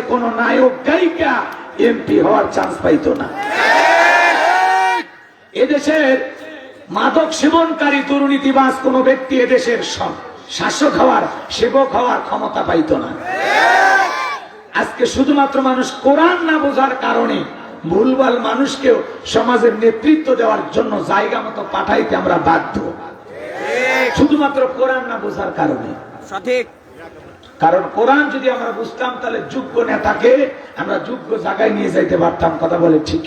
কোন নায়ক গায়িকা এমপি হওয়ার চান্স পাইতো না। এদেশের মাদক সেবনকারী দুর্নীতিবাজ কোন ব্যক্তি এদেশের শাসক হওয়ার সেবক হওয়ার ক্ষমতা পাইতো না। আজকে শুধুমাত্র মানুষ কোরআন না বোঝার কারণে ভুলভাল মানুষকেও সমাজের নেতৃত্ব দেওয়ার জন্য জায়গা মতো পাঠাইতে আমরা বাধ্য, শুধুমাত্র কোরআন না বোঝার কারণে। সঠিক। কারণ কোরআন যদি আমরা বুঝতাম তাহলে যোগ্য নেতাকে আমরা যোগ্য জায়গায় নিয়ে যাইতে পারতাম। কথা বলে ঠিক?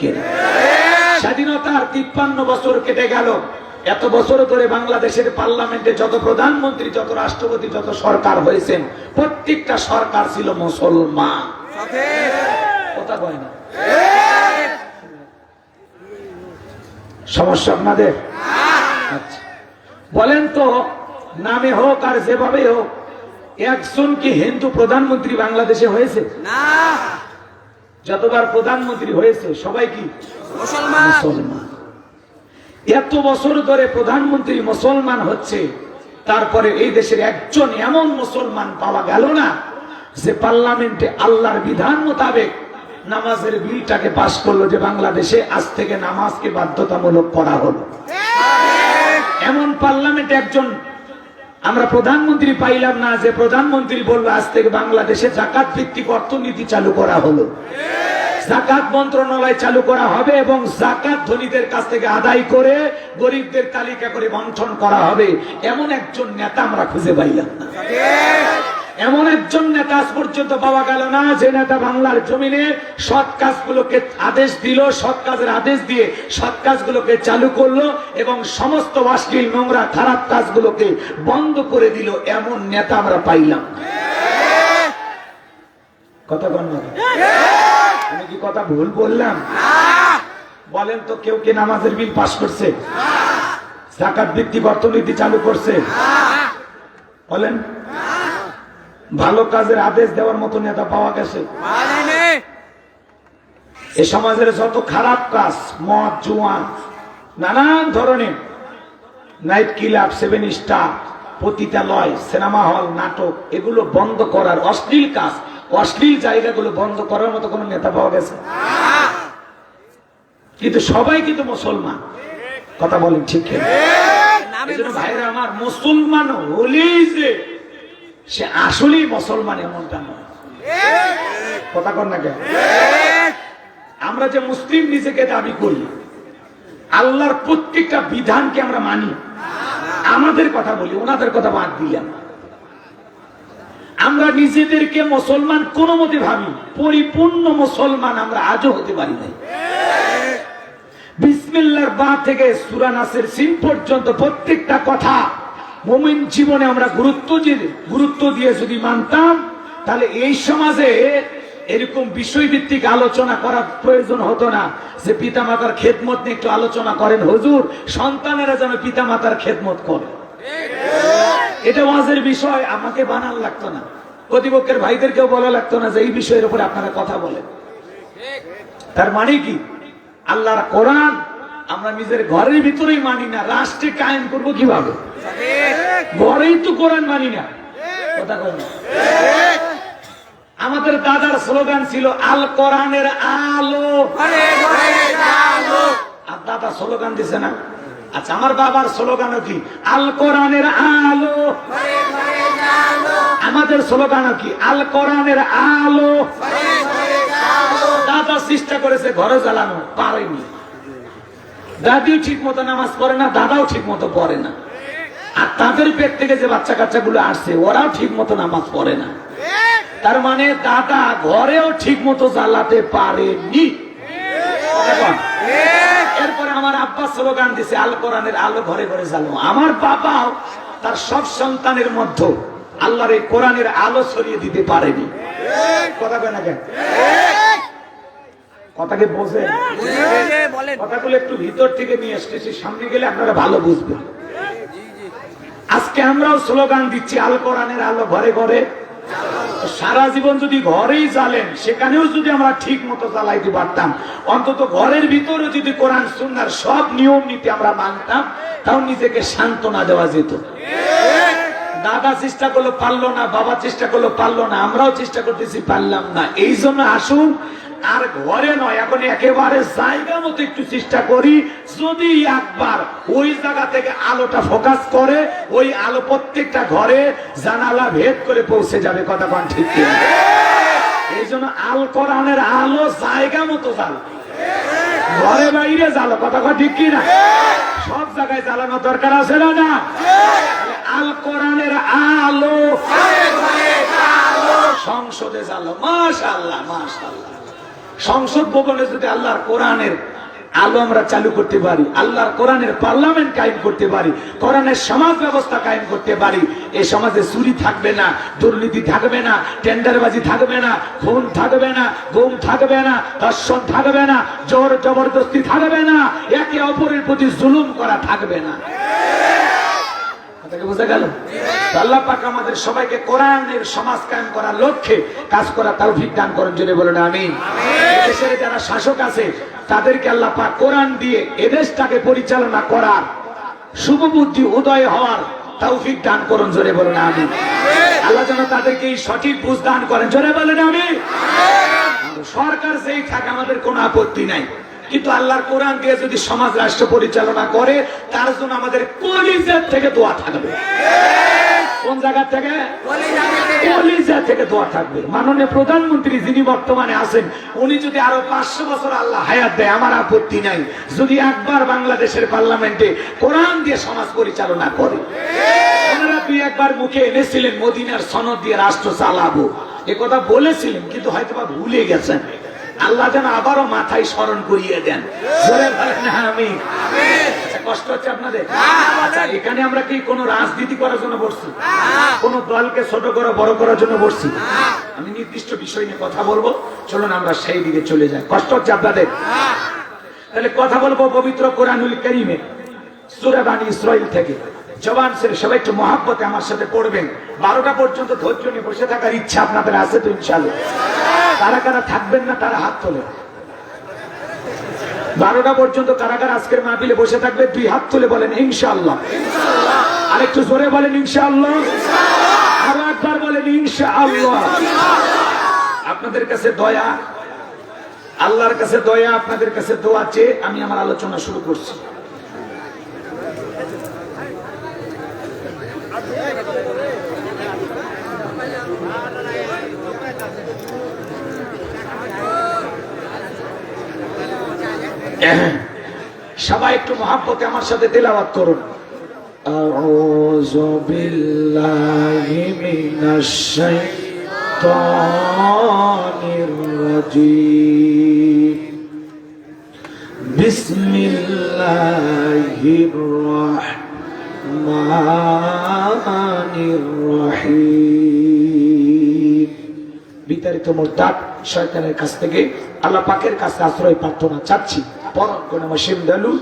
স্বাধীনতার 53 বছর কেটে গেল। এত বছর ধরে বাংলাদেশের পার্লামেন্টে যত প্রধানমন্ত্রী, যত রাষ্ট্রপতি, যত সরকার হয়েছেন, প্রত্যেকটা সরকার ছিল মুসলমান। কথা কয় না? সমস্যা আপনাদের? আচ্ছা, বলেন তো, নামে হোক আর যেভাবে হোক, একজন কি হিন্দু প্রধানমন্ত্রী বাংলাদেশে হয়েছে? না। যতবার প্রধানমন্ত্রী হয়েছে সবাই কি মুসলমান। এত বছর ধরে প্রধানমন্ত্রী মুসলমান হচ্ছে, তারপরে এই দেশের একজন এমন মুসলমান পাওয়া গেল না যে পার্লামেন্টে আল্লাহর বিধান মোতাবেক নামাজের বিলটাকে পাশ করলো, যে বাংলাদেশে আজ থেকে নামাজকে বাধ্যতামূলক করা হলো। এমন পার্লামেন্টে একজন আমরা প্রধানমন্ত্রী পাইলাম না যে প্রধানমন্ত্রী বললো আজ থেকে বাংলাদেশে জাকাত ভিত্তিক অর্থনীতি চালু করা হলো, জাকাত মন্ত্রণালয় চালু করা হবে এবং জাকাত ধনীদের কাছ থেকে আদায় করে গরিবদের তালিকা করে বন্টন করা হবে। এমন একজন নেতা আমরা খুঁজে পাইলাম না। এমন একজন নেতা আজ পর্যন্ত পাওয়া গেল না যে নেতা বাংলার জমিনে সৎ কাজগুলোকে আদেশ দিল, সৎ কাজের আদেশ দিয়ে সৎ কাজগুলোকে চালু করলো এবং সমস্ত অশ্লীল নোংরা খারাপ কাজগুলোকে বন্ধ করে দিল। এমন নেতা আমরা পাইলাম। কথা বল না? আমি কি কথা ভুল বললাম? বলেন তো, কেউ কি নামাজের বিল পাস করছে? জাকাত ভিত্তিক অর্থনীতি চালু করছে? বলেন। ভালো কাজের আদেশ দেওয়ার মতো নেতা পাওয়া গেছে? এ সমাজের যত খারাপ কাজ, মদ, জুয়া, নানান ধরনের নাইট ক্লাব, 7 স্টার, পতিতালয়, সিনেমা হল, নাটক, এগুলো বন্ধ করার, অশ্লীল কাজ, অশ্লীল জায়গাগুলো বন্ধ করার মতো কোন নেতা পাওয়া গেছে? কিন্তু সবাই কিন্তু মুসলমান। কথা বলেন ঠিক? ভাইরা আমার, মুসলমান হলেই যে সে আসলেই মুসলমান এমনটা নয়। কথা কন না কেন? আমরা যে মুসলিম নিজেকে দাবি করি, আল্লাহর প্রত্যেকটা বিধানকে আমরা মানি। আমাদের কথা বলি, ওনাদের কথা বাদ দিলাম। আমরা নিজেদেরকে মুসলমান কোন মতে ভাবি, পরিপূর্ণ মুসলমান আমরা আজও হতে পারি নাই। বিসমিল্লাহর বা থেকে সূরা নাসের সিন পর্যন্ত প্রত্যেকটা কথা মুমিন জীবনে আমরা গুরুত্ব দিয়ে যদি মানতাম, তাহলে এই সমাজে এরকম বিষয়ভিত্তিক আলোচনা করার প্রয়োজন হতো না যে পিতামাতার খেদমত নিয়ে একটু আলোচনা করেন হুজুর, সন্তানেরা যেন পিতামাতার খেদমত করে। এটা ওয়াজের বিষয়, আমাকে বানান লাগতো না, প্রতিপক্ষের ভাইদেরকেও বলা লাগতো না যে এই বিষয়ের উপরে আপনারা কথা বলেন। তার মানে কি, আল্লাহর কোরআন আমরা নিজের ঘরের ভিতরেই মানি না, রাষ্ট্রে কায়েম করবো কিভাবে? ঘরেই তো কোরআন মানি না। কথা কয় না? আমাদের দাদার স্লোগান ছিল আল কোরআনের আলো। আর দাদা স্লোগান দিছে না? আচ্ছা, আমার বাবার স্লোগানও কি? আল কোরআনের আলো। আমাদের স্লোগানও কি? আল কোরআনের আলো। দাদা চেষ্টা করেছে ঘরে জ্বালানো, পারেনি। দাদিও ঠিক মতো নামাজ পড়ে না, দাদাও ঠিক মতো পড়ে না। আর তাদের পেট থেকে যে বাচ্চা কাচ্চা গুলো আসছে, ওরাও ঠিক মতো নামাজ পড়ে না। তার মানে দাদা ঘরেও ঠিক মতো জ্বালাতে পারেনি। এরপরে আমার আব্বা স্লোগান দিছে আল কোরআনের আলো ঘরে ঘরে জ্বালো। আমার বাবাও তার সব সন্তানের মধ্যে আল্লাহর এই কোরআনের আলো ছড়িয়ে দিতে পারেনি। কথা কয় না কেন? কথাকে বোঝেন? কথাগুলো একটু ভিতর থেকে নিয়ে আসতেছি, সামনে গেলে আপনারা ভালো বুঝবেন। আজকে আমরাও স্লোগান দিচ্ছি আল কোরআনের আলো ঘরে ঘরে। সারা জীবন যদি ঘরেই জ্বালেন, সেখানেও যদি আমরা ঠিক মতো জ্বালাইতে পারতাম, অন্তত ঘরের ভিতরে যদি কোরআন সুন্নাহর সব নিয়ম নীতি আমরা মানতাম, তাও নিজেকে সান্ত্বনা দেওয়া যেত। দাদা চেষ্টা করলো পারলো না, বাবা চেষ্টা করলো পারলো না, আমরাও চেষ্টা করতেছি পারলাম না। এই জন্য আসুন আর ঘরে নয়, এখন একেবারে জায়গা মতো একটু চেষ্টা করি। যদি একবার ওই জায়গা থেকে আলোটা ফোকাস করে, ওই আলো প্রত্যেকটা ঘরে জানালা ভেদ করে পৌঁছে যাবে। কথা কোন ঠিক কি? এই জন্য আল কোরআনের আলো জায়গা মতো জ্বালো, ঘরে বাইরে জ্বালো। কথা কোন ঠিক কি না? সব জায়গায় জ্বালানো দরকার আছে না? না, আল কোরআনের আলো সংসদে জ্বালো। মাশাআল্লাহ, মাশাআল্লাহ। সংসদ ভবনে যদি আল্লাহর কোরআনের আলো আমরা চালু করতে পারি, আল্লাহর কোরআনের পার্লামেন্ট কায়েম করতে পারি, কোরআনের সমাজ ব্যবস্থা কায়েম করতে পারি, এই সমাজে চুরি থাকবে না, দুর্নীতি থাকবে না, টেন্ডারবাজি থাকবে না, খুন থাকবে না, গুম থাকবে না, ধর্ষণ থাকবে না, জোর জবরদস্তি থাকবে না, একে অপরের প্রতি জুলুম করা থাকবে না। বোঝা গেল? আল্লাহ পাক আমাদের সবাইকে কোরআনের সমাজ কায়েম করার লক্ষ্যে কাজ করা তৌফিক দান করেন, জোরে বলেন আমিন। দেশের যারা শাসক আছে তাদেরকে আল্লাহ পাক কোরআন দিয়ে এদেশটাকে পরিচালনা করার শুভ বুদ্ধি উদয় হওয়ার তৌফিক দান করুন, জোরে বলেন আমিন। আল্লাহ যেন তাদেরকে এই সঠিক বুঝ দান করেন, জোরে বলেন আমিন। সরকার যেই থাকে আমাদের কোনো আপত্তি নাই, কিন্তু আল্লাহর কোরআন দিয়ে যদি সমাজ রাষ্ট্র পরিচালনা করে, তার জন্য আমাদের কলিজা থেকে দোয়া থাকবে। কোন জায়গা থেকে? কলিজা থেকে দোয়া থাকবে। মাননীয় প্রধানমন্ত্রী যিনি বর্তমানে আছেন, উনি যদি আরো 500 বছর আল্লাহ হায়াত দেয়, আমার আপত্তি নাই। যদি একবার বাংলাদেশের পার্লামেন্টে কোরআন দিয়ে সমাজ পরিচালনা করে। ওনারা দুই একবার মুখে এনেছিলেন মদিনার সনদ দিয়ে রাষ্ট্র চালাবো, এ কথা বলেছিলেন, কিন্তু হয়তো বা ভুলে গেছেন। আল্লাহ যেন আবারও মাথায় স্মরণ করিয়ে দেন। কষ্ট হচ্ছে আপনাদের? আচ্ছা, এখানে আমরা কি কোন রাজনীতি করার জন্য বসছি? কোন দলকে ছোট করে বড় করার জন্য বসছি? আমি নির্দিষ্ট বিষয় নিয়ে কথা বলবো, চলুন আমরা সেই দিকে চলে যাই। কষ্ট হচ্ছে আপনাদের? তাহলে কথা বলবো পবিত্র কোরআনুল কারীমে সূরা বানী ইসরাঈল থেকে। জবান ছেড়ে সবাই একটু মহাব্বতে আমার সাথে পড়বেন। 12টা পর্যন্ত ধৈর্য নিয়ে বসে থাকার ইচ্ছা আপনাদের আছে তো ইনশাআল্লাহ? কারা কারা থাকবেন না তারা হাত তোলে। 12টা পর্যন্ত কারা কারা আজকের মাহফিলে বসে থাকবে, 2 হাত তুলে বলেন ইনশাআল্লাহ। আরেকটু জোরে বলেন ইনশাআল্লাহ। আরো একবার বলেন ইনশাআল্লাহ। আপনাদের কাছে দয়া, আল্লাহর কাছে দয়া, আপনাদের কাছে দোয়া চেয়ে আমি আমার আলোচনা শুরু করছি। সবাই একটু মহাব্বতে আমার সাথে তেলাওয়াত করুন। আউযু বিল্লাহি মিনাশ শাইতানির রাজীম। বিসমিল্লাহির রাহমানির রহিম। বিতাড়িত মুরতাদ শয়তানের কাছ থেকে আল্লাহ পাকের কাছে আশ্রয় প্রার্থনা চাচ্ছি। পরম করুণাময় দয়ালু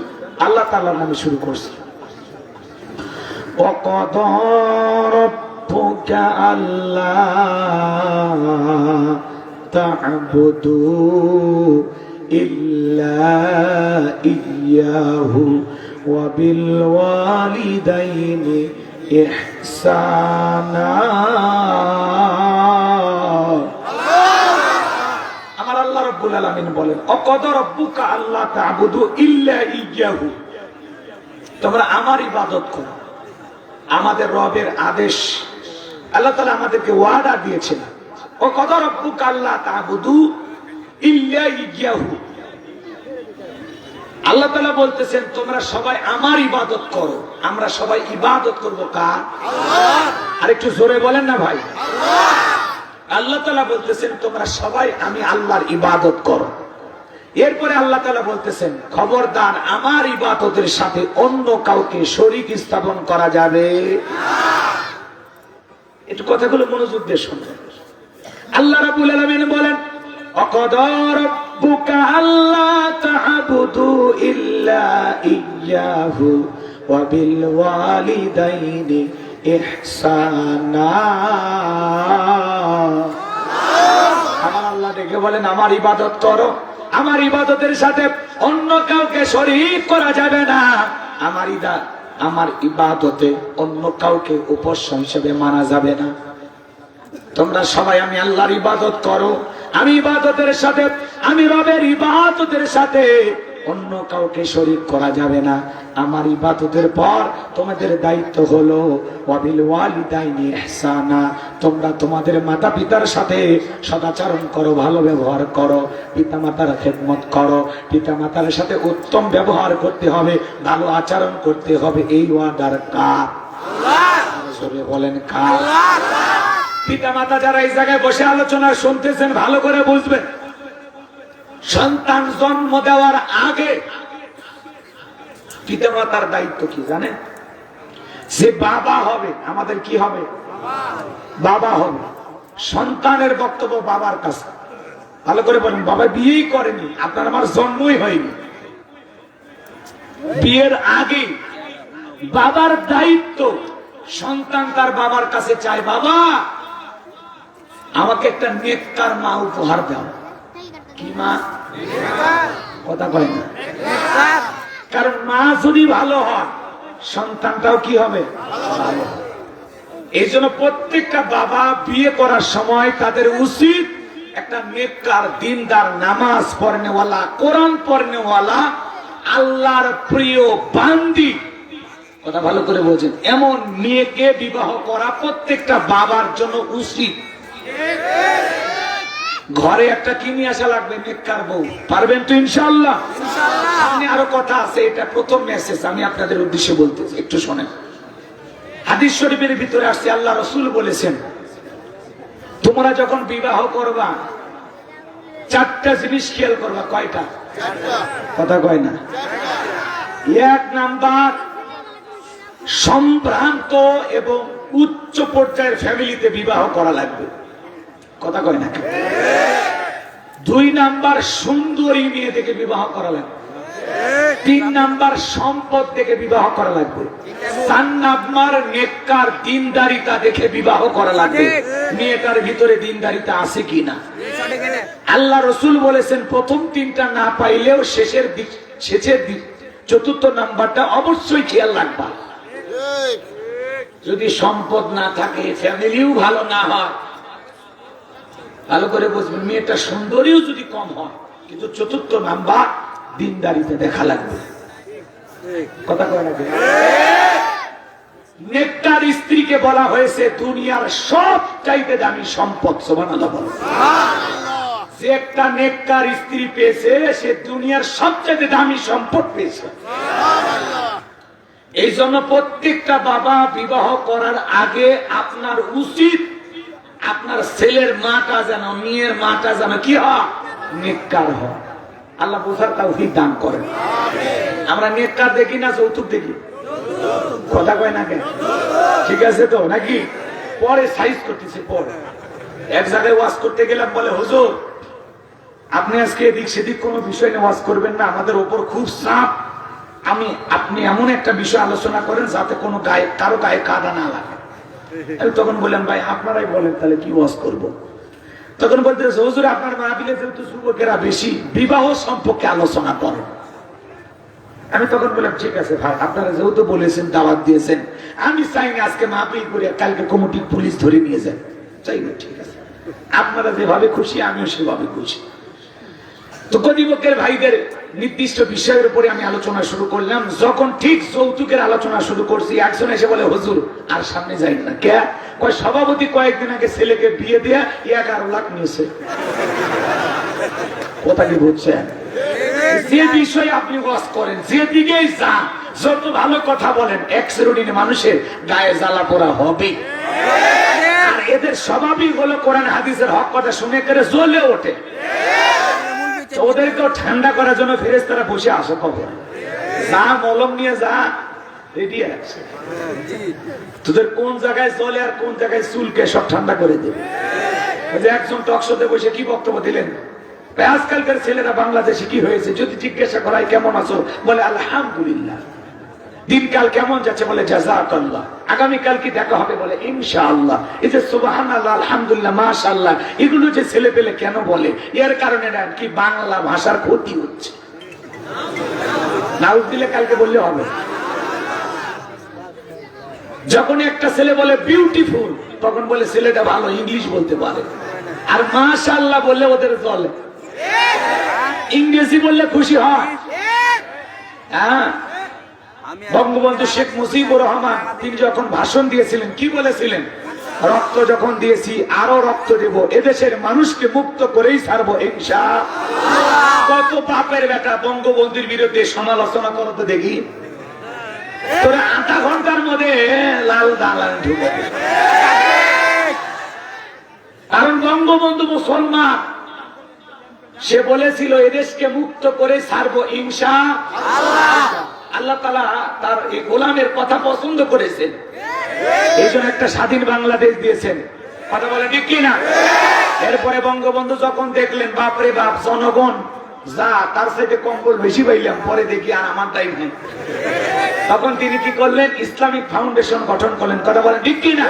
আল্লাহ তাআলার নামে শুরু করছি। ওয়াকাদা রাব্বুকা আল্লা তা'বুদু ইল্লা ইয়্যাহু ওয়া বিল ওয়ালিদাইনি ইহসানা। আল্লাহ রাব্বুল আলামিন বলেন, ওয়াকাদা রাব্বুকা আল্লা তা'বুদু ইল্লা ইয়্যাহু, তোমরা আমার ইবাদত করো। আমাদের রবের আদেশ, আল্লাহ তাআলা আমাদেরকে ওয়াদা দিয়েছেন, ওয়াকাদা রাব্বুকা আল্লা তা'বুদু ইল্লা ইয়্যাহু। আল্লাহ তাআলা বলতেছেন তোমরা সবাই আমার ইবাদত করো। আমরা সবাই ইবাদত করব কার? আল্লাহ। আরেকটু জোরে বলেন না ভাই। আল্লাহ। আল্লাহ তাআলা বলতেছেন তোমরা সবাই আমি আল্লাহর ইবাদত করো। এরপরে আল্লাহ তাআলা বলতেছেন খবরদার আমার ইবাদতের সাথে অন্য কাউকে শরীক স্থাপন করা যাবে না। একটু কথাগুলো মনোযোগ দিয়ে শুনবেন। আল্লাহ রাব্বুল আলামিন বলেন, ওয়াকাদা রাব্বুকা আল্লা তা'বুদু ইল্লা ইয়্যাহু ওয়া বিল ওয়ালিদাইনি ইহসানা। আমার আল্লাহ ডেকে বলেন আমার ইবাদত করো, আমার ইবাদতের সাথে অন্য কাউকে শরীক করা যাবে না। আমার ইবাদতে অন্য কাউকে উপাস্য হিসেবে মানা যাবে না। তোমরা সবাই আমি আল্লাহর ইবাদত করো, আমি ইবাদতের সাথে, আমি রবের ইবাদতের সাথে অন্য কাউকে শরীক করা যাবে না। আমার ইবাদতের পর তোমাদের দায়িত্ব হলো ওয়াবিল ওয়ালিদাইনি ইহসানা, তোমরা তোমাদের মাতা পিতার সাথে সদাচরণ করো, ভালো ব্যবহার করো, পিতা মাতার খেদমত করো, পিতা মাতার সাথে উত্তম ব্যবহার করতে হবে, ভালো আচরণ করতে হবে। এই ওয়াদার কার? আল্লাহ। বলেন কার? পিতা মাতা যারা এই জায়গায় বসে আলোচনা শুনতেছেন ভালো করে বুঝবেন, সন্তান জন্ম দেওয়ার আগে পিতা মাতার দায়িত্ব কি জানেন? যে বাবা হবে, আমাদের কি হবে? বাবা হবে। সন্তানের বক্তব্য বাবার কাছে। ভালো করে বলেন, বাবা বিয়েই করেনি, আপনার আমার জন্মই হয়নি। বিয়ের আগে বাবার দায়িত্ব, সন্তান তার বাবার কাছে চায়, বাবা আমাকে একটা নেককার মা উপহার দাও। কি মা? কথা কয় না। কারণ মা যদি ভালো হয় সন্তানটাও কি হবে? ভালো। এই জন্য প্রত্যেকটা বাবা বিয়ে করার সময় তাদের উচিত একটা নেককার, দিনদার, নামাজ পড়নেওয়ালা, কোরআন পড়নেওয়ালা, আল্লাহর প্রিয় বান্দি, কথা ভালো করে বোঝেন, এমন মেয়েকে বিবাহ করা প্রত্যেকটা বাবার জন্য উচিত। ঘরে একটা কিনে আসা লাগবে নেককার বউ। পারবেন তো ইনশাআল্লাহ? সামনে আরো কথা আছে, এটা প্রথম মেসেজ আমি আপনাদের উদ্দেশ্যে বলতেছি, একটু শোনেন। হাদিস শরীফের ভিতরে আসছে, আল্লাহ রাসূল বলেছেন, তোমরা যখন বিবাহ করবা চারটা জিনিস খেয়াল করবা। কয়টা? কথা কয় না। এক নাম্বার, সম্ভ্রান্ত এবং উচ্চ পর্যায়ের ফ্যামিলিতে বিবাহ করা লাগবে। কথা কয় না। দুই নাম্বার, সুন্দরী মেয়ে দেখে বিবাহ করা লাগবে। তিন নাম্বার, সম্পদ দেখে বিবাহ করা লাগবে। চার নাম্বার, নেককার দিনদারিতা দেখে বিবাহ করা লাগবে। মেয়েটার ভিতরে দিনদারিতা আছে কিনা। আল্লাহ রাসূল বলেছেন, প্রথম তিনটা না পাইলেও শেষের দিক চতুর্থ নাম্বারটা অবশ্যই খেয়াল রাখবা। যদি সম্পদ না থাকে, ফ্যামিলিও ভালো না হয়, ভালো করে বুঝবেন, মেয়েটা সুন্দরীও যদি কম হয়, কিন্তু চতুর্থ নাম্বার দিনদারিতে দেখা লাগবে। কথা কয় না। নেককার স্ত্রীকে বলা হয়েছে দুনিয়ার সব চাইতে দামি সম্পদ। সুবহানাল্লাহ বলেন। যে একটা নেককার স্ত্রী পেয়েছে সে দুনিয়ার সবচেয়ে দামি সম্পদ পেয়েছে। এই জন্য প্রত্যেকটা বাবা বিবাহ করার আগে আপনার উচিত আপনার ছেলের মাটা যেন, মেয়ের মাটা যেন কি হয়? নেককার হয়। আল্লাহ বোঝার তৌফিক দান করেন। আমরা নেককার দেখি না, যৌতুক দেখি। কথা কয় না কেন? ঠিক আছে তো নাকি? পরে সাইজ করতেছে। পরে এক জায়গায় ওয়াজ করতে গেলাম, বলে হুজুর আপনি আজকে এদিক সেদিক কোনো বিষয় নিয়ে ওয়াজ করবেন না, আমাদের ওপর খুব চাপ, আপনি এমন একটা বিষয় আলোচনা করেন যাতে কোনো কারো গায়ে কাদা না লাগে। আমি তখন বললাম, ভাই আপনারাই বলেন তাহলে কি ওয়াজ করব। তখন বলতে হুজুর আপনার মাহফিলে যেহেতু যুবকেরা বেশি, বিবাহ সম্পর্কে আলোচনা করেন। আমি তখন বললাম, ঠিক আছে ভাই, আপনারা যেহেতু বলেছেন, দাওয়াত দিয়েছেন, আমি চাই না আজকে মাহফিল করে কালকে কমিটি পুলিশ ধরে নিয়ে যায়, চাই না। ঠিক আছে, আপনারা যেভাবে খুশি আমিও সেভাবে খুশি। তো যুবকের ভাইদের নির্দিষ্ট বিষয়ের উপরে আমি আলোচনা শুরু করলাম। যখন ঠিক যৌতুকের আলোচনা শুরু করছি, একজন এসে বলে, হুজুর আর সামনে যাই না। কে? কয় সভাপতি কয়েকদিন আগে ছেলেকে বিয়ে দিয়ে 11 লাখ নিয়েছে। কথা কি বুঝছেন? যে বিষয়ে আপনি ওয়াজ করেন, যেদিকেই যান, যত ভালো কথা বলেন, এক শ্রেণীর মানুষের গায়ে জ্বালা পোড়া হবে। আর এদের স্বভাবই হলো কোরআন হাদিসের হক কথা শুনে করে জ্বলে ওঠে। ওদেরকেও ঠান্ডা করার জন্য ফেরেশতারা বসে আসে কবরে। যা মলম নিয়ে যা, রেডি আছে। তোদের কোন জায়গায় জ্বলে আর কোন জায়গায় চুলকে সব ঠান্ডা করে দেবে। একজন টকশোতে বসে কি বক্তব্য দিলেন, আজকালকার ছেলেরা বাংলাদেশে কি হয়েছে যদি জিজ্ঞাসা করায় কেমন আছো, বলে আলহামদুলিল্লাহ। দিনকাল কেমন যাচ্ছে, বলে জাযাকাল্লাহ। আগামীকাল কি দেখা হবে, বলে ইনশাআল্লাহ। এই যে সুবহানাল্লাহ, আলহামদুলিল্লাহ, মাশাআল্লাহ, এগুলো যে ছেলে পেলে কেন বলে, এর কারণে না কি বাংলা ভাষার ক্ষতি হচ্ছে। নাউজ দিলে কালকে বললে হবে। যখন একটা ছেলে বলে বিউটিফুল, তখন বলে ছেলেটা ভালো ইংলিশ বলতে পারে। আর মাশাআল্লাহ বললে ওদের চলে, ইংরেজি বললে খুশি হয়। হ্যাঁ, বঙ্গবন্ধু শেখ মুজিবুর রহমান তিনি যখন ভাষণ দিয়েছিলেন কি বলেছিলেন? রক্ত যখন দিয়েছি আরো রক্ত দেব, এদেশের মানুষকে মুক্ত করেই ছাড়বো ইনশাআল্লাহ। কত পাপের বেটা বঙ্গবন্ধুর বিরুদ্ধে সমালোচনা করো তো দেখি। তোরা আধা ঘন্টার মধ্যে লাল দালান ঢুকে, কারণ বঙ্গবন্ধু মুসলমান, সে বলেছিল এদেশকে মুক্ত করে ছাড়বো ইনশাআল্লাহ। আল্লাহ তাআলা তার এই গোলামের কথা পছন্দ করেছেন, এই জন্য একটা স্বাধীন বাংলাদেশ দিয়েছেন। কথা বলে ঠিক কিনা? এরপরে বঙ্গবন্ধু যখন দেখলেন বাপরে বাপ জনগণ যা তার সাথে কম্বল বেশি পাইলাম, পরে দেখি আর আমার টাইম নেই, তখন তিনি কি করলেন? ইসলামিক ফাউন্ডেশন গঠন করলেন। কথা বলেন ঠিক কিনা?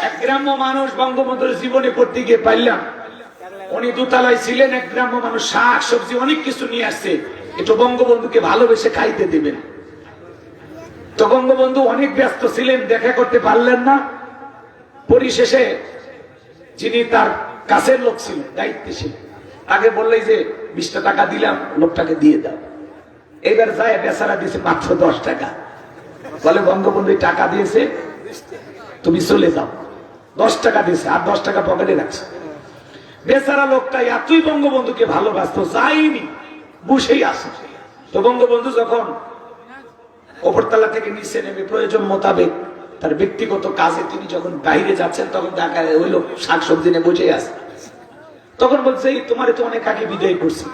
এক গ্রাম্য মানুষ বঙ্গবন্ধুর জীবনে পড়তে গিয়ে পাইলাম, উনি দোতলায় ছিলেন, এক গ্রাম্য মানুষ শাক সবজি অনেক কিছু নিয়ে আসছে, একটু বঙ্গবন্ধুকে ভালোবেসে খাইতে দিবেন। তো বঙ্গবন্ধু অনেক ব্যস্ত ছিলেন, দেখা করতে পারলেন না। পরিশেষে যিনি তার কাছের লোক ছিলেন, দায়িত্বশীল, আগে বললেই যে 20 টাকা দিলাম, লোকটাকে দিয়ে দাও। এবার যায় বেচারা দিয়েছে মাত্র 10 টাকা। বলে বঙ্গবন্ধু টাকা দিয়েছে, তুমি চলে যাও। 10 টাকা দিয়েছে আর 10 টাকা পকেটে রাখছে। বেচারা লোকটা এতই বঙ্গবন্ধুকে ভালোবাসত, যায়নি, বসেই আসে। তো বঙ্গবন্ধু যখন উপরতলা থেকে নিচে নেমে প্রয়োজন মোতাবেক তার ব্যক্তিগত কাজে তিনি যখন বাইরে যাচ্ছেন, তখন দেখা ওই লোক শাকসবজি নিয়ে বসে আছে। তখন বলছে তোমারে তো অনেক আগে বিদায় করছি।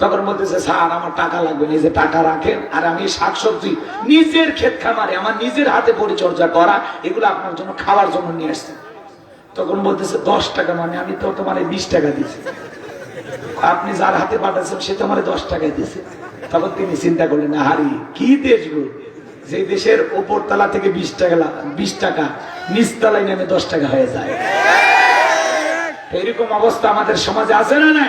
তখন বলতেছে স্যার আমার টাকা লাগবে, নিজে টাকা রাখেন, আর আমি শাকসবজি নিজের ক্ষেত খামারে আমার নিজের হাতে পরিচর্যা করা, এগুলো আপনার জন্য খাওয়ার জন্য নিয়ে আসছে। তখন বলতেছে 10 টাকা, মানে আমি তো তোমার 20 টাকা দিয়েছি, আপনি যার হাতে পাঠাচ্ছেন সে তোমার 10 টাকায় দিয়েছে। তখন তিনি চিন্তা করলেন, হারি কি দেশ গো, যে দেশের উপর তলা থেকে 20 টাকা নিচতলায় নেমে 10 টাকা হয়ে যায়। এরকম অবস্থা আমাদের সমাজে আছে না? না,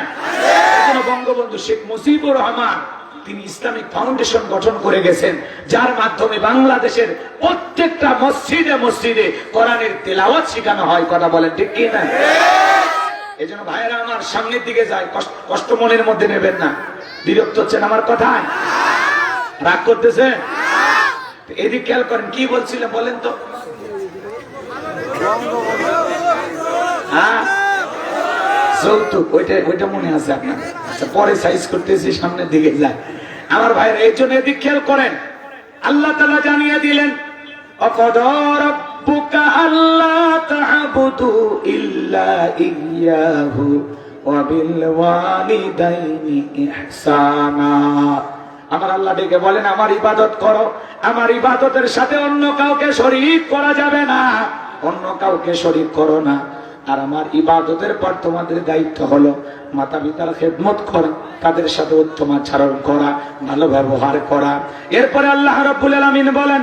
বঙ্গবন্ধু শেখ মুজিবুর রহমান তিনি ইসলামিক ফাউন্ডেশন গঠন করে গেছেন, যার মাধ্যমে বাংলাদেশের প্রত্যেকটা মসজিদে মসজিদে কোরআনের তেলাওয়াত শেখানো হয়। কথা বলেন ঠিক কি না? এই জন্য ভাইয়েরা আমার সামনের দিকে যায়, কষ্ট মনের মধ্যে নেবেন না। বিরক্ত হচ্ছেন আমার কথায়? রাগ করতেছে? এদিক খেয়াল করেন, কি বলছিলেন বলেন তো? হ্যাঁ, যৌতুক, ওইটা মনে আছে আপনার? আচ্ছা, পরে সাইজ করতেছি, সামনের দিকে যায় আমার ভাইয়ের। এই জন্য এদিক খেয়াল করেন, আল্লাহ তাআলা জানিয়ে দিলেন অকদা রাব্বুকা আল্লা তা'বুদু ইল্লা ইয়্যাহু ওয়া বিল ওয়ালিদাইনি ইহসানা। আমার আল্লাহ ডেকে বলেন আমার ইবাদত করো, আমার ইবাদতের সাথে অন্য কাউকে শরীক করা যাবে না, অন্য কাউকে শরীক করো না। আর আমার ইবাদতের পর তোমাদের দায়িত্ব হলো মাতা পিতার খেদমত করা, তাদের সাথে উত্তম আচরণ করা, ভালো ব্যবহার করা। এরপরে আল্লাহ রাব্বুল আলামিন বলেন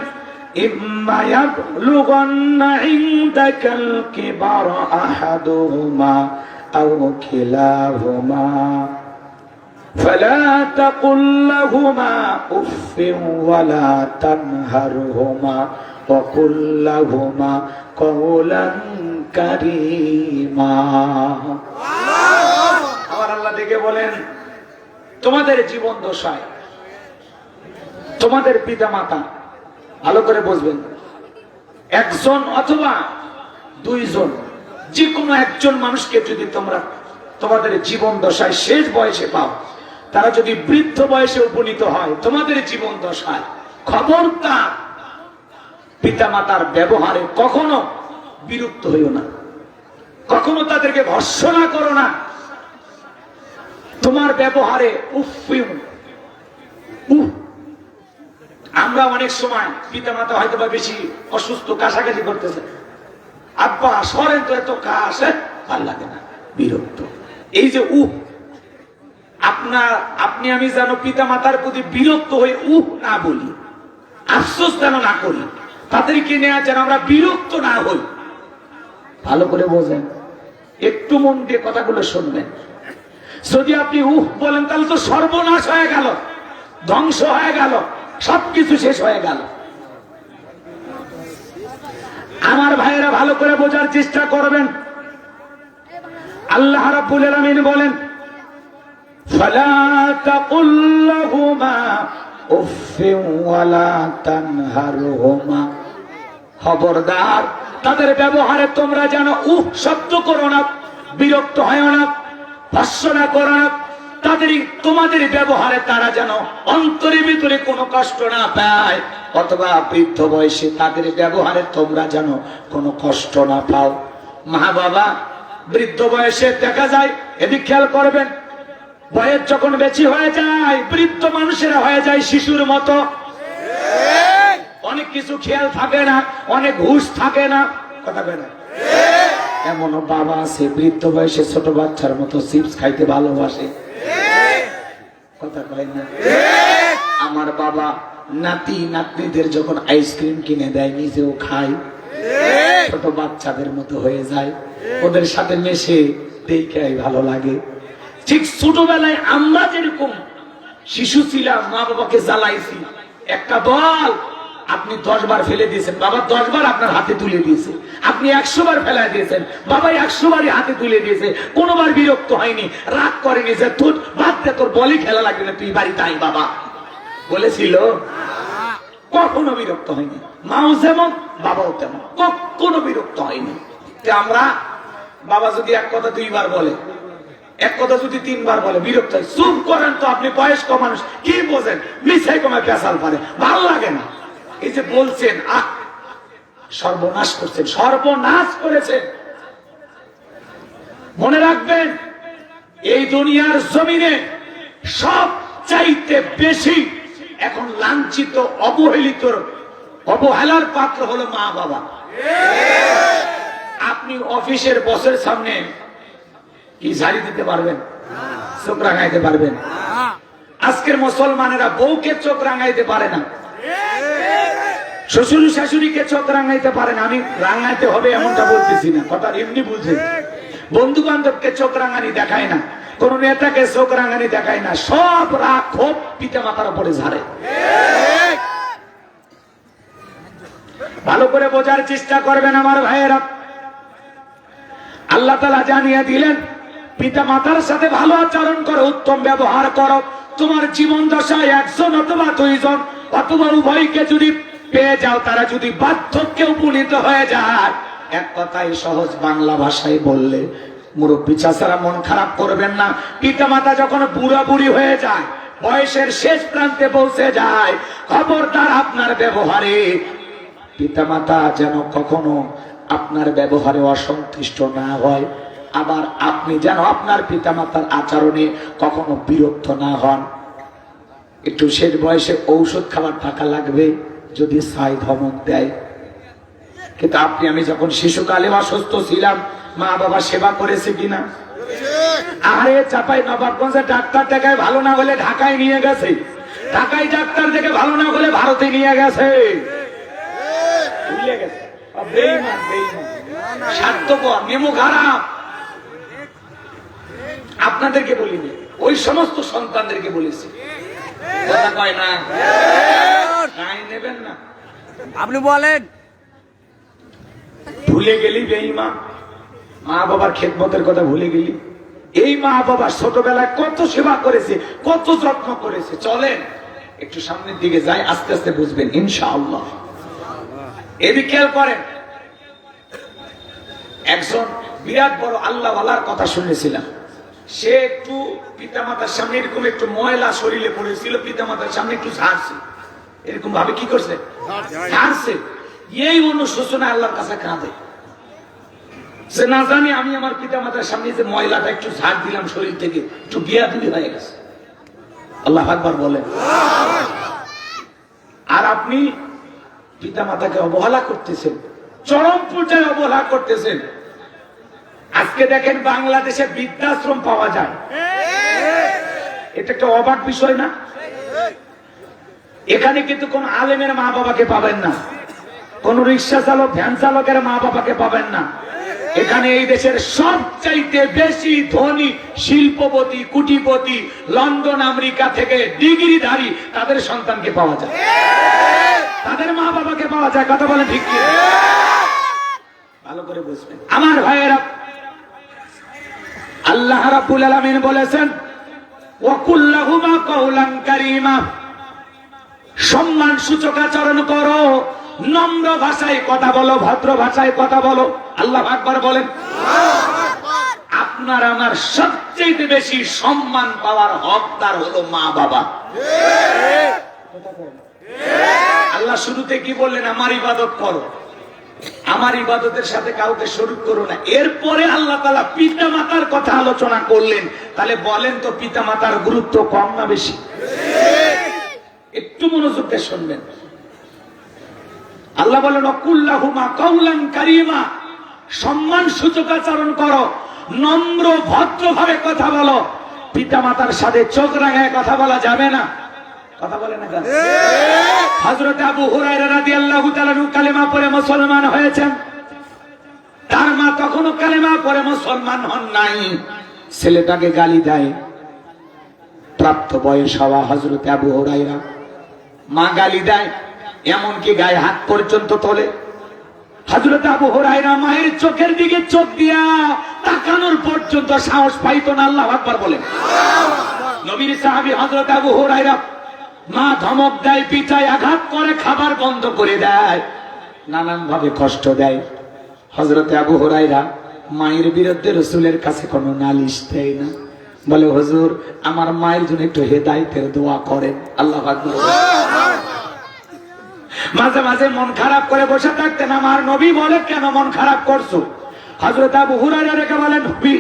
ইম্মা ইয়াবলুগান্না ইনদাকাল কিবারা আহাদুহুমা আও কিলাহুমা فلا تقل لهما اف ولا تنهرهما وقل لهما قولا كريما। আমার আল্লাহ দেখে বলেন তোমাদের জীবন দশায় তোমাদের পিতা মাতা, ভালো করে বুঝবেন, একজন অথবা দুইজন, যে কোনো একজন মানুষকে যদি তোমরা তোমাদের জীবন দশায় শেষ বয়সে পাও, তারা যদি বৃদ্ধ বয়সে উপনীত হয় তোমাদের জীবন দশায়, খবরদার পিতা মাতার ব্যবহারে কখনো বিরক্ত হইও না, কখনো তাদেরকে ভর্ৎসনা করো না। তোমার ব্যবহারে আমরা অনেক সময় পিতা মাতা হয়তো বা বেশি অসুস্থ, কাশাকাশি করতেছে, আব্বা সরেন তো, এত কাশ, ভাল লাগে না, বিরক্ত। এই যে আপনি আমি যেন পিতা মাতার প্রতি বিরক্ত হয়ে না বলি, আফসোস যেন না করি, তাদেরকে নিয়ে যেন আমরা বিরক্ত না হই। ভালো করে বোঝেন, একটু মন দিয়ে কথাগুলো শুনবেন। যদি আপনি বলেন তাহলে তো সর্বনাশ হয়ে গেল, ধ্বংস হয়ে গেল, সবকিছু শেষ হয়ে গেল। আমার ভাইয়েরা ভালো করে বোঝার চেষ্টা করবেন। আল্লাহ রাব্বুল আলামিন বলেন, ফালা তাকুল লাহুমা উফফিন ওয়ালা তানহারহুমা, খবরদার তাদের ব্যবহারে তোমরা যেন উফ শব্দ করো না, বিরক্ত হয় না, ভর্ৎসনা করো না। তাদের তোমাদের ব্যবহারে তারা যেন অন্তরের ভিতরে কোনো কষ্ট না পায়, অথবা বৃদ্ধ বয়সে তাদের ব্যবহারে তোমরা যেন কোনো কষ্ট না পাও। মা বাবা বৃদ্ধ বয়সে দেখা যায়, এদিক খেয়াল করবেন, বয়স যখন বেশি হয়ে যায় বৃদ্ধ মানুষেরা হয়ে যায় শিশুর মতো। অনেক কিছু খেয়াল থাকে না, অনেক হুঁশ থাকে না, কথা বলে না। এমনও বাবা আছে বৃদ্ধ বয়সে ছোট বাচ্চার মতো চিপস খাইতে ভালোবাসে, কথা কয় না। আমার বাবা নাতি নাতনিদের যখন আইসক্রিম কিনে দেয় নিজেও খায়, ছোট বাচ্চাদের মতো হয়ে যায়, ওদের সাথে মেশে দেখে ভালো লাগে। ঠিক ছোটবেলায় আমরা যেরকম শিশু ছিলাম, মা বাবাকে জ্বালাইছি, একটা বল আপনি 10 বার ফেলে দিয়েছেন, বাবা 10 বার আপনার হাতে তুলে দিয়েছে, আপনি 100 বার ফেলাই দিয়েছেন, বাবা 100 বারই হাতে তুলে দিয়েছে, কোনোবার বিরক্ত হয়নি, রাগ করেনি যে তোর বাদ দে, তোর বলই খেলা লাগবে না, তুই বাড়ি তাই বাবা বলেছিল, কখনো বিরক্ত হয়নি। মাও যেমন বাবাও তেমন, কখনো বিরক্ত হয়নি। আমরা বাবা যদি এক কথা 2 বার বলে, এক কথা যদি 3 বার বলে বিরক্ত হয়, চুপ করেন তো, আপনি বয়স্ক মানুষ কি বোঝেন, মিছাই কমায় পেশাল পারে, ভালো লাগে না। এই যে বলছেন সর্বনাশ করছেন, সর্বনাশ করেছেন। মনে রাখবেন, এই দুনিয়ার জমিনে সব চাইতে বেশি এখন লাঞ্ছিত অবহেলিত অবহেলার পাত্র হলো মা বাবা। আপনি অফিসের বসের সামনে কি ঝাড়ি দিতে পারবেন? চোখ রাঙাইতে পারবেন? আজকের মুসলমানেরা বউকে চোখ রাঙাইতে পারে না, শ্বশুর শাশুড়িকে চোখ রাঙাইতে পারে না। আমি রাঙাইতে হবে এমনটা বলতেছি না, কথা এমনি বুঝে। বন্ধু বান্ধবকে চোখ রাঙানি দেখায় না, কোন নেতাকে চোখ রাঙানি দেখায় না, সব রাগ ক্ষোভ পিতা মাতার উপরে ঝাড়ে। ভালো করে বোঝার চেষ্টা করবেন আমার ভাইয়েরা। আল্লাহ তাআলা জানিয়ে দিলেন, পিতা মাতার সাথে ভালো আচরণ করো, উত্তম ব্যবহার করো। তোমার জীবন দশায় 1 জন অথবা 2 জন অথবা উভয়কে যদি পেয়ে যাও, তারা যদি বার্ধক্যে উপনীত হয়ে যায়, এক কথায় সহজ বাংলা ভাষায় বললে, মুরব্বী চাচারা মন খারাপ করবেন না, পিতা মাতা যখন বুড়া বুড়ি হয়ে যায়, বয়সের শেষ প্রান্তে পৌঁছে যায়, খবরদার আপনার ব্যবহারে পিতা মাতা যেন কখনো আপনার ব্যবহারে অসন্তুষ্ট না হয়, আবার আপনি যেন আপনার পিতা মাতার আচরণে কখনো বিরক্ত না হন। একটু শেষ বয়সে ঔষধ খাবার টাকা লাগবে, যদি সাই ধমক দেয়। কিন্তু আপনি আমি যখন শিশুকালে অসুস্থ ছিলাম, মা বাবা সেবা করেছে কিনা? আরে চাপাই নবাবগঞ্জে ডাক্তার দেখায় ভালো না হলে ঢাকায় নিয়ে গেছে, ঢাকায় ডাক্তার দেখে ভালো না হলে ভারতে নিয়ে গেছে, ভুলে গেছে। বেঈমান, বেঈমান, স্বার্থপর, মেমো খারাপ। আপনাদেরকে বলিনি, ওই সমস্ত সন্তানদেরকে বলেছি, কথা কয় না, নেবেন না। আপনি বলেন, ভুলে গেলি বেঈমান, মা বাবার খেদমতের কথা ভুলে গেলি। এই মা বাবা ছোটবেলায় কত সেবা করেছে, কত যত্ন করেছে। চলেন একটু সামনের দিকে যাই, আস্তে আস্তে বুঝবেন ইনশাআল্লাহ। এদিকে খেয়াল করেন, একজন বিরাট বড় আল্লাহওয়ালার কথা শুনেছিলাম। সে একটু পিতামাতার সামনে এরকম একটু ময়লা শরীরে পড়েছিল, পিতামাতার সামনে একটু ঝাড়ছে, এরকম ভাবে কি করছে, ঝাড়ছে। এই অনুশোচনা আল্লাহর কাছে কাঁদে, সে না জানি আমি আমার পিতামাতার সামনে যে ময়লাটা একটু ঝাড় দিলাম শরীর থেকে, একটু বিয়াদবি হয়ে গেছে। আল্লাহু আকবার বলেন। আর আপনি পিতামাতাকে অবহেলা করতেছেন, চরম পর্যায়ে অবহেলা করতেছেন। আজকে দেখেন বাংলাদেশে বৃদ্ধাশ্রম পাওয়া যায়, এটা একটা অবাক বিষয় না? এখানে কিন্তু কোন আলেমের মা বাবাকে পাবেন না, কোন রিক্সা চালক ভ্যান চালকের মা বাবাকে পাবেন না। এখানে এই দেশের সবচাইতে বেশি ধনী শিল্পপতি, কোটিপতি, লন্ডন আমেরিকা থেকে ডিগ্রিধারী তাদের সন্তানকে পাওয়া যায়, তাদের মা বাবাকে পাওয়া যায়। কথা বলে ঠিক কি? ভালো করে বুঝবেন আমার ভাইয়েরা। আল্লাহ রাব্বুল আলামিন বলেছেন ওয়াকুল লাহুমা কাওলান কারীমা, সম্মান সূচক আচরণ করো, নম্র ভাষায় কথা বলো, ভদ্র ভাষায় কথা বলো। আল্লাহু আকবার বলেন। আপনার আমার সবচেয়ে বেশি সম্মান পাওয়ার হকদার হলো মা বাবা। আল্লাহ শুরুতে কি বললেন? আমার ইবাদত করো, আমার ইবাদতের সাথে কাউকে শরীক করো না। এরপরে আল্লাহ তাআলা পিতা মাতার কথা আলোচনা করলেন। তাহলে বলেন তো পিতা মাতার গুরুত্ব কম না বেশি? একটু মনোযোগ দিয়ে শুনবেন। আল্লাহ বলেন ওয়াকুল্লাহুমা কাওলান কারীমা, সম্মান সূচক আচরণ করো, নম্র ভদ্রভাবে কথা বলো। পিতা মাতার সাথে চোখ রাঙায় কথা বলা যাবে না। কথা বলে না কেন? হযরত আবু হুরায়রা রাদিয়াল্লাহু তাআলা কালেমা পড়ে মুসলমান হয়েছেন। তার মা তখনও কালেমা পড়ে মুসলমান হন নাই। ছেলেটাকে গালি দেয়, প্রাপ্ত বয়স হওয়া হযরত আবু হুরায়রা। মা গালি দেয়, এমনকি গায়ে হাত পর্যন্ত তোলে। হযরত আবু হুরায়রা মায়ের চোখের দিকে চোখ দিয়া তাকানোর পর্যন্ত সাহস পাইতো না। আল্লাহু আকবার বলেন। নবীর সাহাবী হযরত আবু হুরায়রা, মা ধমক দেয়, পিঠায় আঘাত করে, খাবার বন্ধ করে দেয়, নানান ভাবে কষ্ট দেয়। হযরত আবু হুরায়রা মায়ের বিরুদ্ধে রাসূলের কাছে কোনো নালিশ দেয় না, বলে হুজুর আমার মায়ের জন্য একটু হেদায়েতের দোয়া করেন। আল্লাহু আকবার। মাঝে মাঝে মন খারাপ করে বসে থাকতেন। আমার নবী বলে কেন মন খারাপ করছো? হযরত আবু হুরায়রা রেখে বলেন নবী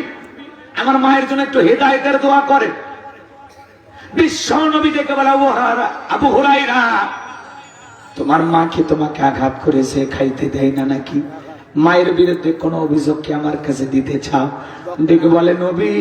আমার মায়ের জন্য একটু হেদায়েতের দোয়া করেন। বিশ্ব নবী দেখে বলে আবু হুরায়রা তোমার মা কি তোমাকে আঘাত করেছে, খাইতে দেয় না নাকি? মায়ের বিরুদ্ধে কোন অভিযোগ কি আমার কাছে দিতে চাও? ডেকে বলে নবী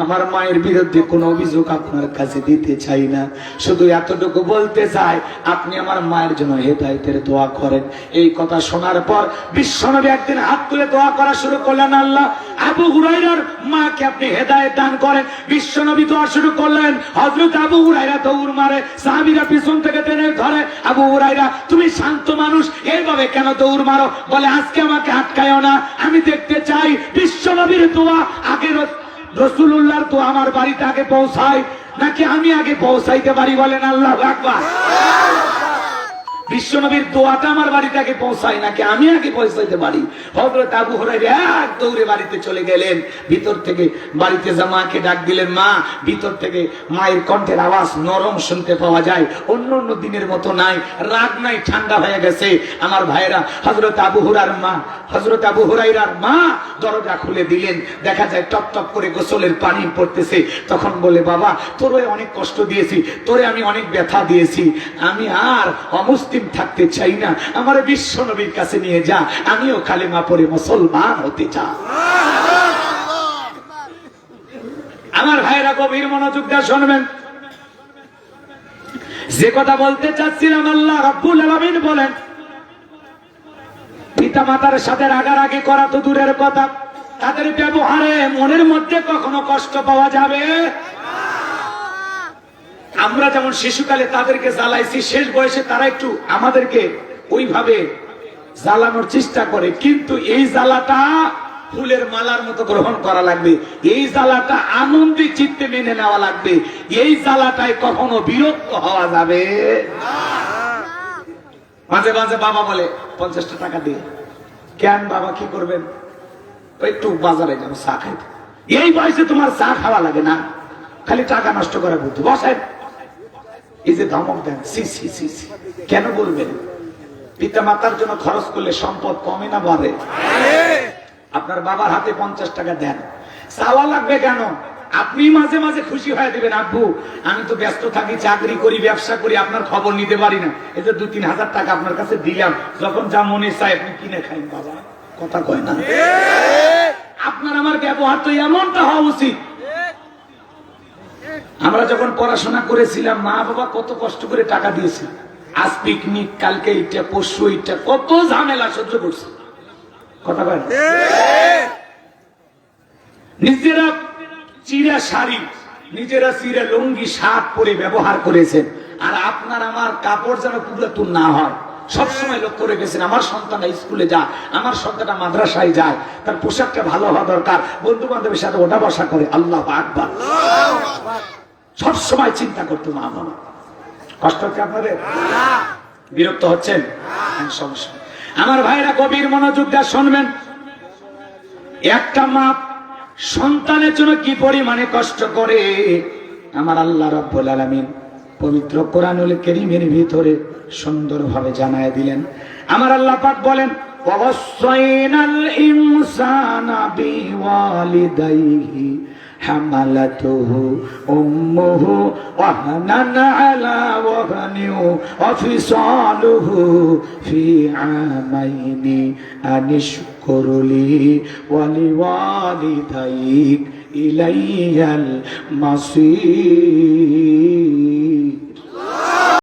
আমার মায়ের বিরুদ্ধে কোন অভিযোগ আপনার কাছে দিতে চাই না, শুধু এতটুকু বলতে চাই আপনি আমার মায়ের জন্য হেদায়েতের দোয়া করেন। এই কথা শোনার পর বিশ্বনবী একদিন হাত তুলে দোয়া করা শুরু করলেন, আল্লাহ আবু হুরায়রার মাকে আপনি হেদায়েত দান করেন। বিশ্বনবী দোয়া শুরু করলেন। হযরত আবু হুরায়রা দৌড় মারে, সাহাবীরা পিছন থেকে টেনে ধরে, আবু হুরায়রা তুমি শান্ত মানুষ, এইভাবে কেন দৌড় মারো? বলে আজকে আমাকে আটকায়ও না, আমি দেখতে চাই বিশ্বনবীর দোয়া আগে রাসূলুল্লাহর দোয়া আমার বাড়িতে আগে পৌঁছায় নাকি আমি আগে পৌঁছাইতে পারি? বলেন আল্লাহু আকবার। বিশ্বনবীর দোয়াটা আমার বাড়িতে আগে পৌঁছায় নাকি আমি আগে পৌঁছাইতে পারি? হযরত আবু হুরায়রা এক দৌড়ে বাড়িতে চলে গেলেন। ভিতর থেকে বাড়িতে যা মাকে ডাক দিলেন, মা। ভিতর থেকে মায়ের কণ্ঠের আওয়াজ নরম শুনতে পাওয়া যায়, অন্য অন্য দিনের মতো নাই, রাগ নাই, ঠান্ডা হয়ে গেছে। আমার ভাইরা হযরত আবু হুরায়রার মা দরজা খুলে দিলেন। দেখা যায় টপ টপ করে গোসলের পানি পড়তেছে। তখন বলে বাবা তোরে অনেক কষ্ট দিয়েছি, তোরে আমি অনেক ব্যথা দিয়েছি, আমি আর অমুসলিম থাকতে চাই না, আমার বিশ্ব নবীর কাছে নিয়ে যা, আমিও কালেমা পড়ে মুসলমান হতে চাই। আমার ভাইরা গভীর মনোযোগ দিয়ে শুনবেন। যে কথা বলতে চাচ্ছিলাম, আল্লাহ রাব্বুল আলামিন বলেন পিতা মাতার সাথে রাগারাগি করা তো দূরের কথা, তাদের ব্যবহারে মনের মধ্যে কখনো কষ্ট পাওয়া যাবে। আমরা যেমন শিশুকালে তাদেরকে জ্বালাইছি, শেষ বয়সে তারা একটু আমাদেরকে ওইভাবে জ্বালানোর চেষ্টা করে, কিন্তু এই জ্বালাটা ফুলের মালার মতো গ্রহণ করা লাগবে, এই জ্বালাটা আনন্দে চিত্তে মেনে নেওয়া লাগবে, এই জ্বালাটায় কখনো বিরক্ত হওয়া যাবে। মাঝে মাঝে বাবা বলে 50টা টাকা দিয়ে, কেন বাবা কি করবেন? একটু বাজারে যাবো চা খাইতে। এই বয়সে তোমার চা খাওয়া লাগে না, খালি টাকা নষ্ট করে বুঝতে বসেন। এই যে ধমক দেন, সি সি সি সি, কেন বলবেন? পিতা মাতার জন্য খরচ করলে সম্পদ কমে না বাড়ে? আপনার বাবার হাতে 50 টাকা দেন, চাওয়া লাগবে কেন? আপনি মাঝে মাঝে খুশি হয়ে দিবেন, আব্বু আমি তো ব্যস্ত থাকি, চাকরি করি, ব্যবসা করি, আপনার খবর নিতে পারি না, এতে 2-3 হাজার টাকা আপনার কাছে দিলাম, যখন যা মনে চাই আপনি কিনে খাইন। বাবা কথা কয় না? আপনার আমার ব্যবহার তো এমনটা হওয়া উচিত। আমরা যখন পড়াশোনা করেছিলাম, মা বাবা কত কষ্ট করে টাকা দিয়েছে, আজ পিকনিক, কালকে এইটা, পরশু এইটা, কত ঝামেলা সহ্য করছে। কথা কয় না? নিজেরা চিরা শাড়ি, নিজেরা চিরা লুঙ্গি শার্ট পরে ব্যবহার করেছেন, আর আপনার আমার কাপড় যেন পুরাতন না হয়, সবসময় লক্ষ্য রেখেছেন আমার সন্তানটা স্কুলে যায়, আমার সন্তানটা মাদ্রাসায় যায়, তার পোশাকটা ভালো হওয়া দরকার, বন্ধু বান্ধবের সাথে ওঠা বসা করে। আল্লাহু আকবার। সবসময় চিন্তা করতো মা বাবা। কষ্ট হচ্ছে আপনাদের? বিরক্ত হচ্ছেন? সমস্যা। আমার ভাইরা গভীর মনোযোগ দিয়ে শুনবেন। একটা মা সন্তানের জন্য কি পরিমাণে কষ্ট করে আমার আল্লাহ রাব্বুল আলামিন পবিত্র কোরআনুল কারীমের ভিতরে সুন্দরভাবে জানায় দিলেন। আমার আল্লাহ পাক বলেন, ওয়াসাইনাল ইনসানা বিওয়ালিদাইহি হামালাতুহু উম্মুহু ওয়াহনান আলা ওয়াহনি ওয়াফিসালুহু ফি আমাইনি আনিশকুরলি ওয়ালিওয়ালিদাইক ইলাইয়াল মাসির।